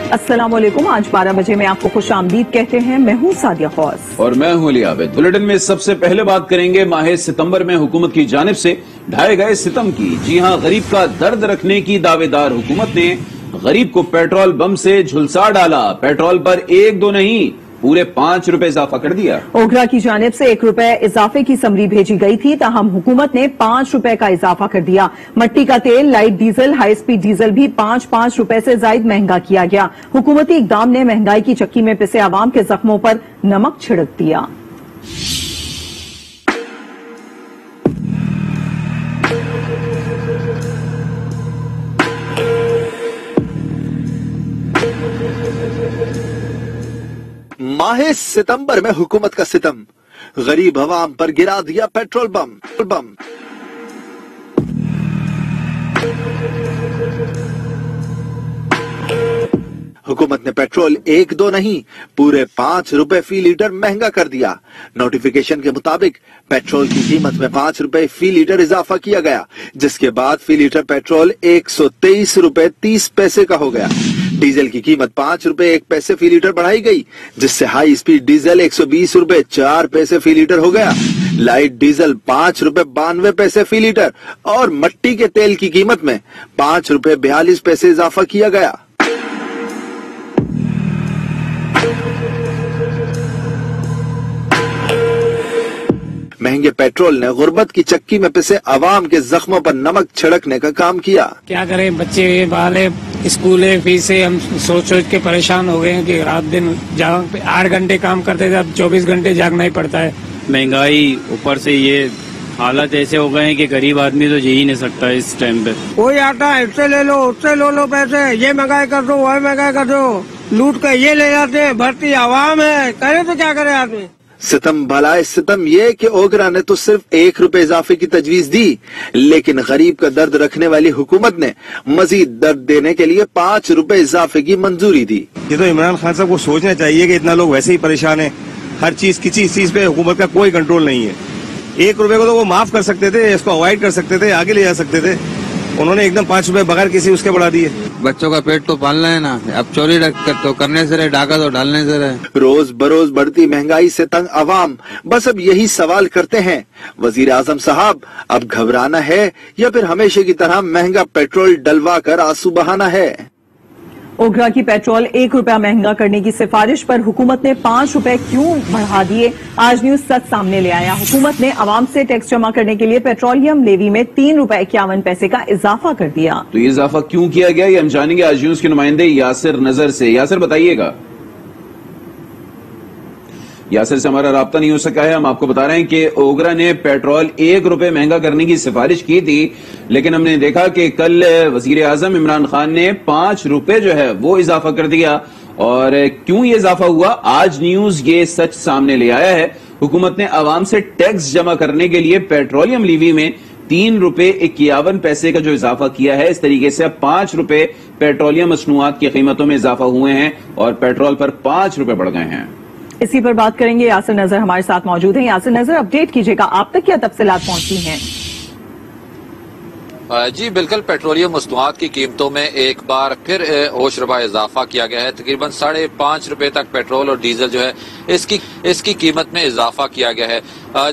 अस्सलाम वालेकुम। आज 12 बजे में आपको खुश आमदीद कहते हैं। मैं हूँ सादिया खौस और मैं हूँ अली आबिद। बुलेटिन में सबसे पहले बात करेंगे माह सितंबर में हुकूमत की जानिब से ढाए गए सितम की। जी हाँ, गरीब का दर्द रखने की दावेदार हुकूमत ने गरीब को पेट्रोल बम से झुलसा डाला। पेट्रोल पर 1-2 नहीं, पूरे 5 रुपए इजाफा कर दिया। ओगरा की जानिब से 1 रुपए इजाफे की समरी भेजी गई थी, ताहम हुकूमत ने 5 रुपए का इजाफा कर दिया। मट्टी का तेल, light diesel, high speed diesel भी 5-5 रुपए से जायद महंगा किया गया। हुकूमती इकदाम ने महंगाई की चक्की में पिसे आवाम के जख्मों पर नमक छिड़क दिया। माह सितंबर में हुकूमत का सितम, गरीब अवाम पर गिरा दिया पेट्रोल बम। हुकूमत ने पेट्रोल 1-2 नहीं, पूरे 5 रुपए फी लीटर महंगा कर दिया। नोटिफिकेशन के मुताबिक पेट्रोल की कीमत में 5 रुपए फी लीटर इजाफा किया गया, जिसके बाद फी लीटर पेट्रोल 123 रुपए 30 पैसे का हो गया। डीजल की कीमत 5 रुपए 1 पैसे फी लीटर बढ़ाई गई, जिससे हाई स्पीड डीजल 120 रुपए 4 पैसे फी लीटर हो गया। लाइट डीजल 5 रुपए 92 पैसे फी लीटर और मट्टी के तेल की कीमत में 5 रुपए 42 पैसे इजाफा किया गया। महंगे पेट्रोल ने गुर्बत की चक्की में पिसे आवाम के जख्मों पर नमक छिड़कने का काम किया। क्या करें, बच्चे वाले स्कूल है, फीस से हम सोच के परेशान हो गए हैं कि रात दिन 8 घंटे काम करते थे, अब 24 घंटे जागना ही पड़ता है। महंगाई ऊपर से ये हालत ऐसे हो गए हैं कि गरीब आदमी तो जी ही नहीं सकता इस टाइम पे। कोई आता है, इससे ले लो, उससे लो पैसे, ये महंगाई कर दो, वह महंगाई कर दो, लूट के ये ले जाते हैं। भर्ती आवाम है, करे तो क्या करे आदमी। सितम भलाए सितम ये कि ओगरा ने तो सिर्फ 1 रुपए इजाफे की तजवीज दी, लेकिन गरीब का दर्द रखने वाली हुकूमत ने मजीद दर्द देने के लिए 5 रुपए इजाफे की मंजूरी दी। ये तो इमरान खान साहब को सोचना चाहिए कि इतना लोग वैसे ही परेशान हैं, हर चीज किसी चीज पे हुकूमत का कोई कंट्रोल नहीं है। 1 रुपए को तो वो माफ कर सकते थे, इसको अवॉइड कर सकते थे, आगे ले जा सकते थे। उन्होंने एकदम 5 रुपए बगैर किसी उसके बढ़ा दिए। बच्चों का पेट तो पालना है ना, अब चोरी तो करने से रहे, डाका तो डालने से रहे। रोज बरोज बढ़ती महंगाई से तंग अवाम बस अब यही सवाल करते हैं, वजीर आजम साहब अब घबराना है या फिर हमेशा की तरह महंगा पेट्रोल डलवा कर आंसू बहाना है। ओगरा की पेट्रोल 1 रुपया महंगा करने की सिफारिश पर हुकूमत ने 5 रुपए क्यों बढ़ा दिए, आज न्यूज सच सामने ले आया। हुकूमत ने आवाम से टैक्स जमा करने के लिए पेट्रोलियम लेवी में 3 रुपए 51 पैसे का इजाफा कर दिया। तो ये इजाफा क्यों किया गया, ये हम जानेंगे आज न्यूज के नुमाइंदे यासिर नजर से। यासिर बताइएगा। यासिर से हमारा राब्ता नहीं हो सका है। हम आपको बता रहे हैं कि ओगरा ने पेट्रोल 1 रुपए महंगा करने की सिफारिश की थी, लेकिन हमने देखा कि कल वजीर आजम इमरान खान ने 5 रुपए जो है वो इजाफा कर दिया। और क्यों ये इजाफा हुआ, आज न्यूज ये सच सामने ले आया है। हुकूमत ने आवाम से टैक्स जमा करने के लिए पेट्रोलियम लीवी में 3 रुपए 51 पैसे का जो इजाफा किया है, इस तरीके से अब 5 रुपए पेट्रोलियम मसनूआत की कीमतों में इजाफा हुए हैं और पेट्रोल पर 5 रुपए बढ़ गए हैं। इसी पर बात करेंगे, यासिर नजर हमारे साथ मौजूद हैं। यासिर नजर, अपडेट कीजिएगा, आप तक क्या तफसीलात पहुंची हैं? जी बिल्कुल, पेट्रोलियम मसनूआत की कीमतों में एक बार फिर होशरबा इजाफा किया गया है। तकरीबन 5.5 रुपए तक पेट्रोल और डीजल जो है इसकी कीमत में इजाफा किया गया है।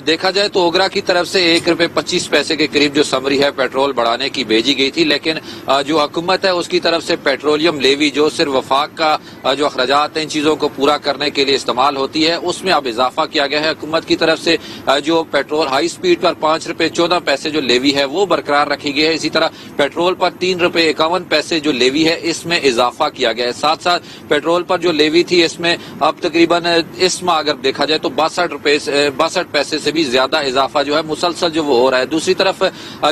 देखा जाए तो ओगरा की तरफ से 1 रुपए 25 पैसे के करीब जो समरी है पेट्रोल बढ़ाने की भेजी गई थी, लेकिन जो हुकूमत है उसकी तरफ से पेट्रोलियम लेवी जो सिर्फ वफाक का जो अखराजात इन चीजों को पूरा करने के लिए इस्तेमाल होती है, उसमें अब इजाफा किया गया है। हुकूमत की तरफ से जो पेट्रोल हाई स्पीड पर 5 रुपए 14 पैसे जो लेवी है वो बरकरार रखी गई है। इसी तरह पेट्रोल पर 3 रुपए 51 पैसे जो लेवी है इसमें इजाफा किया गया है। साथ साथ पेट्रोल पर जो लेवी थी इसमें अब तकरीबन इस माह अगर देखा जाए तो 62 पैसे से भी ज्यादा इजाफा जो है मुसलसल जो वो हो रहा है। दूसरी तरफ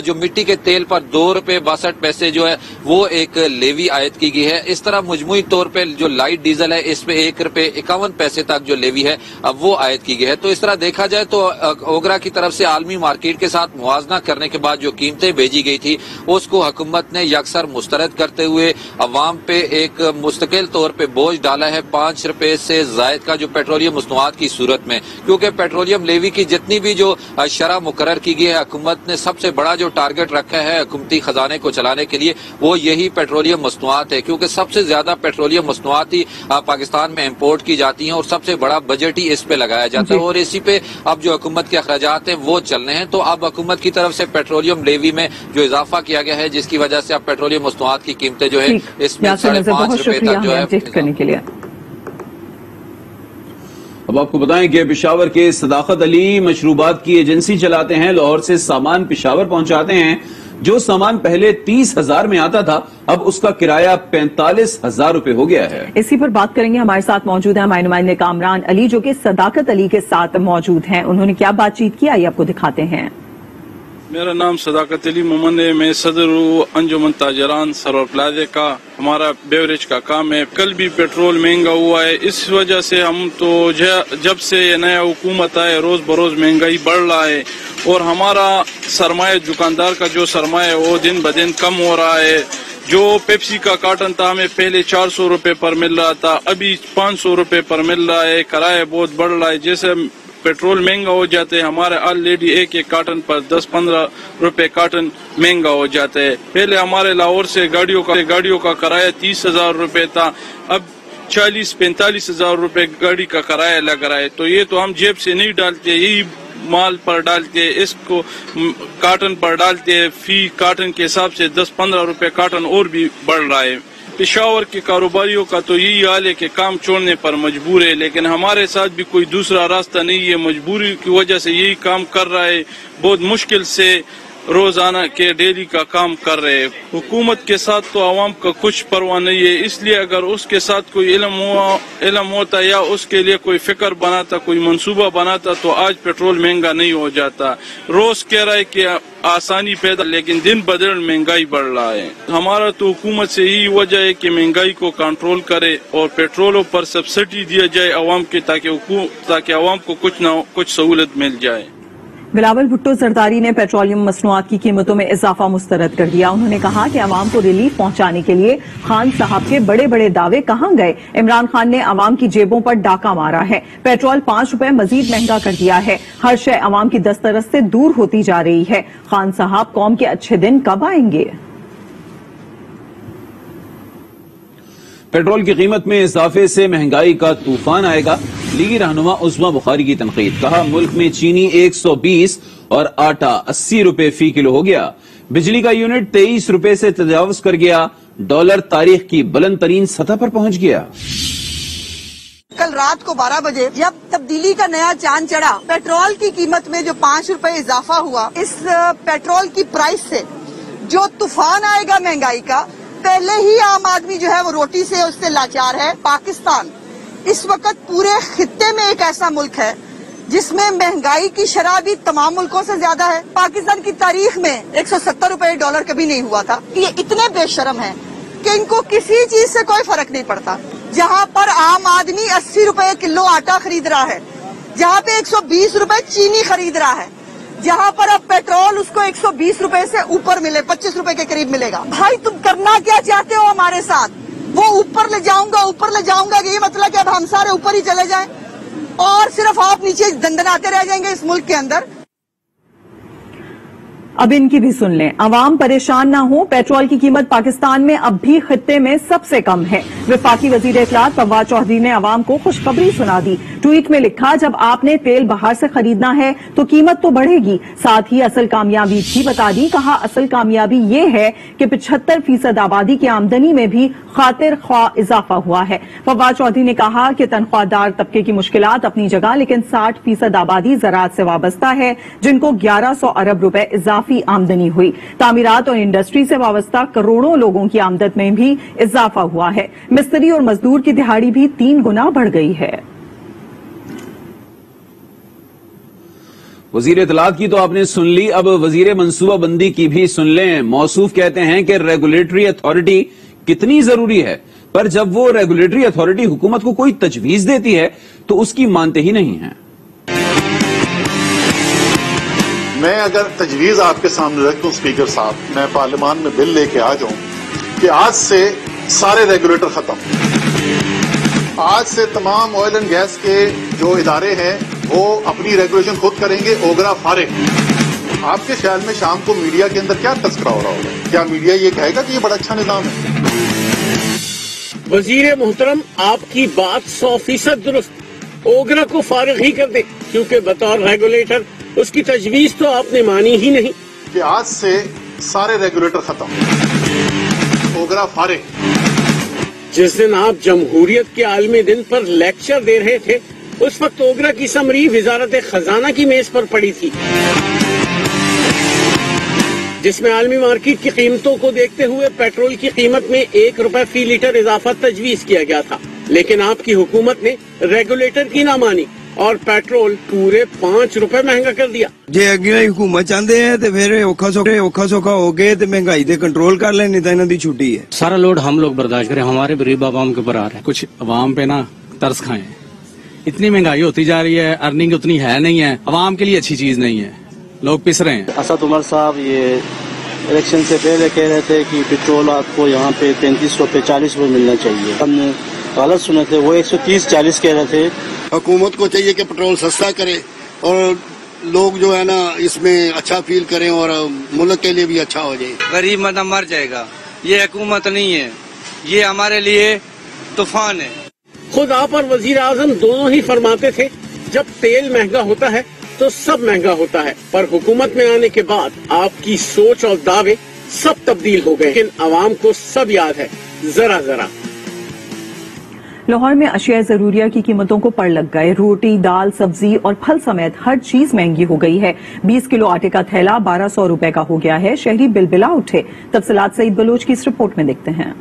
जो मिट्टी के तेल पर 2 रुपए 62 पैसे जो है वो एक लेवी आयद की गई है। इस तरह मजमूई तौर पे जो लाइट डीजल है इसमें 1 रुपए 51 पैसे तक जो लेवी है अब वो आयद की गई है। तो इस तरह देखा जाए तो ओगरा की तरफ से आलमी मार्केट के साथ मुवाजना करने के बाद जो कीमतें भेजी गई تھی उसको हुकूमत ने यकसर मुस्तरद करते हुए अवाम पे एक मुस्तकिल तौर पे बोझ डाला है 5 रुपए से जायद का जो पेट्रोलियम मसनूआत की सूरत में, क्योंकि पेट्रोलियम लेवी की जितनी भी जो शरह मुकर्रर की गई है हुकूमत ने सबसे बड़ा जो टारगेट रखा है हुकूमती खजाने को चलाने के लिए वो यही पेट्रोलियम मसनूआत है, क्योंकि सबसे ज्यादा पेट्रोलियम मसनूआत ही पाकिस्तान में इम्पोर्ट की जाती हैं और सबसे बड़ा बजट ही इस पे लगाया जाता है और इसी पे अब जो हुकूमत के अखराजात हैं वो चलने हैं। तो अब हुकूमत की तरफ से पेट्रोलियम लेवी में जो इजाफा किया गया है जिसकी वजह से अब पेट्रोलियम मसनूआत की कीमतें जो है इसमें 5.5 रुपए तक जो है करने के लिए। अब आपको बताएं कि पेशावर के सदाकत अली मशरूबात की एजेंसी चलाते हैं, लाहौर से सामान पेशावर पहुंचाते हैं। जो सामान पहले 30,000 में आता था अब उसका किराया 45,000 रुपए हो गया है। इसी पर बात करेंगे, हमारे साथ मौजूद है हमारे नुमाइंदे कामरान अली जो कि सदाकत अली के साथ मौजूद हैं। उन्होंने क्या बातचीत की आइए आपको दिखाते हैं। मेरा नाम सदाकत अली मोहम्मद है, मैं सदर हूँ अंजुमन ताजरान सरवर प्लाजा का। हमारा बेवरेज का काम है। कल भी पेट्रोल महंगा हुआ है, इस वजह से हम तो जब से ये नया हुकूमत आए रोज बरोज महंगाई बढ़ रहा है और हमारा सरमाया दुकानदार का जो सरमाया है वो दिन ब दिन कम हो रहा है। जो पेप्सी का कार्टन था हमें पहले 400 रुपए पर मिल रहा था, अभी 500 रुपए पर मिल रहा है। किराया बहुत बढ़ रहा है, जैसे पेट्रोल महंगा हो जाते हैं हमारे ऑलरेडी एक कार्टन पर 10-15 रुपए कार्टन महंगा हो जाता है। पहले हमारे लाहौर से गाड़ियों का किराया 30,000 रुपए था, अब 40-45 हजार रुपए गाड़ी का किराया लग रहा है। तो ये तो हम जेब से नहीं डालते, यही माल पर डालते, इसको कार्टन पर डालते, फी कार्टन के हिसाब से 10-15 रुपए कार्टन और भी बढ़ रहा है। पेशावर के कारोबारियों का तो यही हाल है कि काम छोड़ने पर मजबूर है, लेकिन हमारे साथ भी कोई दूसरा रास्ता नहीं है। मजबूरी की वजह से यही काम कर रहा है, बहुत मुश्किल से रोजाना के डेली का काम कर रहे हैं। हुकूमत के साथ तो आवाम का कुछ परवाह नहीं है, इसलिए अगर उसके साथ कोई इल्म होता या उसके लिए कोई फिक्र बनाता, कोई मंसूबा बनाता तो आज पेट्रोल महंगा नहीं हो जाता। रोज कह रहा है कि आसानी पैदा, लेकिन दिन ब दिन महंगाई बढ़ रहा है। हमारा तो हुकूमत से यही वजह है कि महंगाई को कंट्रोल करे और पेट्रोलों पर सब्सिडी दिया जाए आवाम के, ताकि आवाम को कुछ सहूलत मिल जाए। बिलावल भुट्टो जरदारी ने पेट्रोलियम मसनूआत की कीमतों में इजाफा मुस्तरद कर दिया। उन्होंने कहा कि अवाम को रिलीफ पहुंचाने के लिए खान साहब के बड़े बड़े दावे कहां गए। इमरान खान ने अवाम की जेबों पर डाका मारा है, पेट्रोल 5 रुपए मजीद महंगा कर दिया है, हर शय अवाम की दस्तरस से दूर होती जा रही है। खान साहब कौम के अच्छे दिन कब आएंगे? पेट्रोल की कीमत में इजाफे से महंगाई का तूफान आएगा। लीगी रहनुमा उस्मा बुखारी की तनकीद, कहा मुल्क में चीनी 120 और आटा 80 रुपए फी किलो हो गया। बिजली का यूनिट 23 रुपए से तजावुज कर गया। डॉलर तारीख की बुलंद तरीन सतह पर पहुंच गया। कल रात को 12 बजे जब तब्दीली का नया चांद चढ़ा, पेट्रोल की कीमत में जो 5 रुपए इजाफा हुआ, इस पेट्रोल की प्राइस से जो तूफान आएगा महंगाई का, पहले ही आम आदमी जो है वो रोटी से उससे लाचार है। पाकिस्तान इस वक्त पूरे खित्ते में एक ऐसा मुल्क है जिसमें महंगाई की शरह भी तमाम मुल्कों से ज्यादा है। पाकिस्तान की तारीख में 170 रुपए डॉलर कभी नहीं हुआ था। ये इतने बेशरम हैं कि इनको किसी चीज से कोई फर्क नहीं पड़ता। जहाँ पर आम आदमी 80 रुपए किलो आटा खरीद रहा है, जहाँ पे 120 रुपए चीनी खरीद रहा है, जहाँ पर अब पेट्रोल उसको 120 रुपए से ऊपर मिले, 25 रुपए के करीब मिलेगा। भाई तुम करना क्या चाहते हो हमारे साथ? वो ऊपर ले जाऊंगा ये मतलब कि अब हम सारे ऊपर ही चले जाएं और सिर्फ आप नीचे दंदनाते रह जाएंगे इस मुल्क के अंदर। अब इनकी भी सुन लें। अवाम परेशान ना हो, पेट्रोल की कीमत पाकिस्तान में अब भी खित्ते में सबसे कम है। वफाकी वजीर इत्तलात फवाद चौधरी ने अवाम को खुशखबरी सुना दी। ट्वीट में लिखा, जब आपने तेल बाहर से खरीदना है तो कीमत तो बढ़ेगी, साथ ही असल कामयाबी भी बता दी। कहा असल कामयाबी ये है कि 75% आबादी की आमदनी में भी खातिर ख्वाह इजाफा हुआ है। फवाद चौधरी ने कहा कि तनख्वाहदार तबके की मुश्किलात अपनी जगह, लेकिन 60% आबादी ज़राअत से वाबस्ता है, जिनको 1100 अरब रुपए इजाफी आमदनी हुई। तामीरात और इंडस्ट्री से वाबस्ता करोड़ों लोगों की आमदन में भी इजाफा हुआ है। मिस्त्री और मजदूर की दिहाड़ी भी 3 गुना बढ़ गई है। वजीर इत्तलात की तो आपने सुन ली, अब वजीर मंसूबा बंदी की भी सुन लें। मौसूफ कहते हैं कि रेगुलेटरी अथॉरिटी कितनी जरूरी है, पर जब वो रेगुलेटरी अथॉरिटी हुकूमत को कोई तजवीज देती है तो उसकी मानते ही नहीं है। میں اگر تجویز آپ کے سامنے رکھ دوں اسپیکر صاحب، میں پارلیمان میں بل لے کے آ جاؤں کہ آج سے سارے ریگولیٹر ختم، آج سے تمام آئل اینڈ گیس کے جو ادارے ہیں وہ اپنی ریگولیشن خود کریں گے، اوگرا فارغ۔ آپ کے خیال میں شام کو میڈیا کے اندر کیا تذکرہ ہو رہا ہوگا؟ کیا میڈیا یہ کہے گا کہ یہ بڑا اچھا نظام ہے؟ وزیر محترم، آپ کی بات 100% درست، اوگرا کو فارغ ہی کر دیں، کیونکہ بطور ریگولیٹر اس کی تجویز تو آپ نے مانی ہی نہیں کہ آج سے سارے ریگولیٹر ختم، اوگرا فارغ۔ جس دن آپ جمہوریت کے عالمی دن پر لیکچر دے رہے تھے، اس وقت اوگرا کی سمری وزارت خزانہ کی میز پر پڑی تھی، جس میں عالمی مارکیٹ کی قیمتوں کو دیکھتے ہوئے پیٹرول کی قیمت میں 1 روپے فی لیٹر اضافہ تجویز کیا گیا تھا، لیکن آپ کی حکومت نے ریگولیٹر کی نہ مانی اور پیٹرول پورے 5 روپے مہنگا کر دیا۔ جی اگلی حکومت چاہتے ہیں تو پھر اوکھا سوکھا ہو گئے تو مہنگائی دے کنٹرول کر لیں، نہیں تو انہوں دی چھٹی ہے۔ سارا لوڈ ہم لوگ برداشت کریں، ہمارے غریب عوام کے اوپر آ رہا ہے۔ کچھ عوام پہ نا ترس کھائیں، اتنی مہنگائی ہوتی جا رہی ہے، ارننگ اتنی ہے نہیں ہے، عوام کے لیے اچھی چیز نہیں ہے، لوگ پس رہے ہیں۔ اسد عمر صاحب یہ الیکشن سے پہلے کہہ رہے تھے کہ پیٹرول آپ کو یہاں پہ 33 روپے 40 روپے ملنا چاہیے، ہم نے غلط سنے تھے، وہ 130-40 کہہ رہے تھے۔ حکومت کو چاہیے کہ پیٹرول سستا کرے اور لوگ جو ہے نا اس میں اچھا فیل کریں اور ملک کے لیے بھی اچھا ہو جائے۔ غریب مردہ مر جائے گا، یہ حکومت نہیں ہے، یہ ہمارے لیے طوفان ہے۔ خود آپ اور وزیر اعظم دونوں ہی فرماتے تھے جب تیل مہنگا ہوتا ہے تو سب مہنگا ہوتا ہے، پر حکومت میں آنے کے بعد آپ کی سوچ اور دعوے سب تبدیل ہو گئے، لیکن عوام کو سب یاد ہے ذرا ذرا۔ لاہور میں اشیاء ضروریہ کی قیمتوں کو پڑ لگ گئے، روٹی، دال، سبزی اور پھل سمیت ہر چیز مہنگی ہو گئی ہے۔ 20 کلو آٹے کا تھیلا 1200 روپے کا ہو گیا ہے، شہری بلبلا اٹھے۔ تفصیلات سعید بلوچ کی اس رپورٹ میں دیکھتے ہیں۔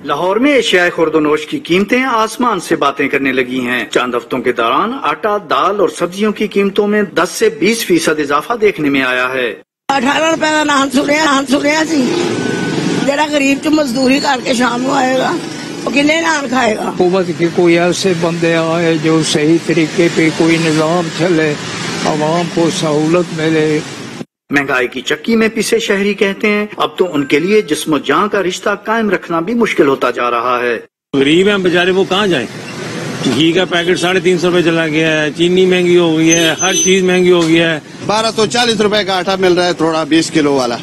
لاہور میں اشیاء خورد و نوش کی قیمتیں آسمان سے باتیں کرنے لگی ہیں۔ چند ہفتوں کے دوران آٹا، دال اور سبزیوں کی قیمتوں میں 10 سے 20% اضافہ دیکھنے میں آیا ہے۔ 18 روپے کا نان سنیا سی، جرا غریب تو مزدوری کر کے شام کو آئے گا، وہ کنے نان کھائے گا۔ حکومت کے کوئی ایسے بندے آئے جو صحیح طریقے پہ کوئی نظام چلے، عوام کو سہولت ملے۔ مہنگائی کی چکی میں پسے شہری کہتے ہیں اب تو ان کے لیے جسم و جان کا رشتہ قائم رکھنا بھی مشکل ہوتا جا رہا ہے۔ غریب ہیں بیچارے، وہ کہاں جائیں؟ گھی کا پیکٹ 350 روپے چلا گیا ہے، چینی مہنگی ہو گئی ہے، ہر چیز مہنگی ہو گئی ہے۔ 1240 روپے کا آٹا مل رہا ہے، تھوڑا 20 کلو والا۔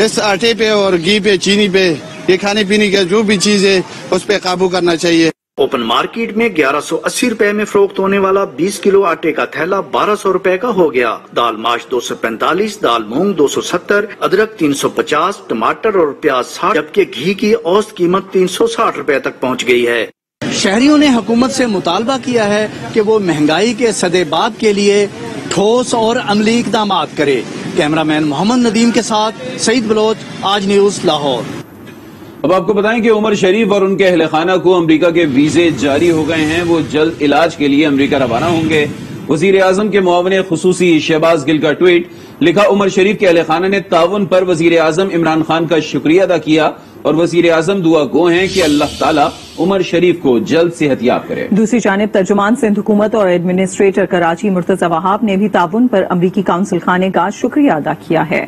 اس آٹے پہ اور گھی پہ، چینی پہ، یہ کھانے پینے کا جو بھی چیز ہے اس پہ قابو کرنا چاہیے۔ اوپن مارکیٹ میں 1180 روپے میں فروخت ہونے والا 20 کلو آٹے کا تھیلا 1200 روپے کا ہو گیا۔ دال ماش 245، دال مونگ 270، ادرک 350، ٹماٹر اور پیاز 60، جبکہ گھی کی اوسط قیمت 360 روپے تک پہنچ گئی ہے۔ شہریوں نے حکومت سے مطالبہ کیا ہے کہ وہ مہنگائی کے سدباب کے لیے ٹھوس اور عملی اقدامات کرے۔ کیمرہ مین محمد ندیم کے ساتھ سعید بلوچ، آج نیوز، لاہور۔ اب آپ کو بتائیں کہ عمر شریف اور ان کے اہل خانہ کو امریکہ کے ویزے جاری ہو گئے ہیں، وہ جلد علاج کے لیے امریکہ روانہ ہوں گے۔ وزیر اعظم کے معاون خصوصی شہباز گل کا ٹویٹ لکھا، عمر شریف کے اہل خانہ نے تعاون پر وزیر اعظم عمران خان کا شکریہ ادا کیا اور وزیر اعظم دعا گو ہیں کہ اللہ تعالیٰ عمر شریف کو جلد صحت یاب کرے۔ دوسری جانب ترجمان سندھ حکومت اور ایڈمنسٹریٹر کراچی مرتضی وہاب نے بھی تعاون پر امریکی قونصل خانے کا شکریہ ادا کیا ہے۔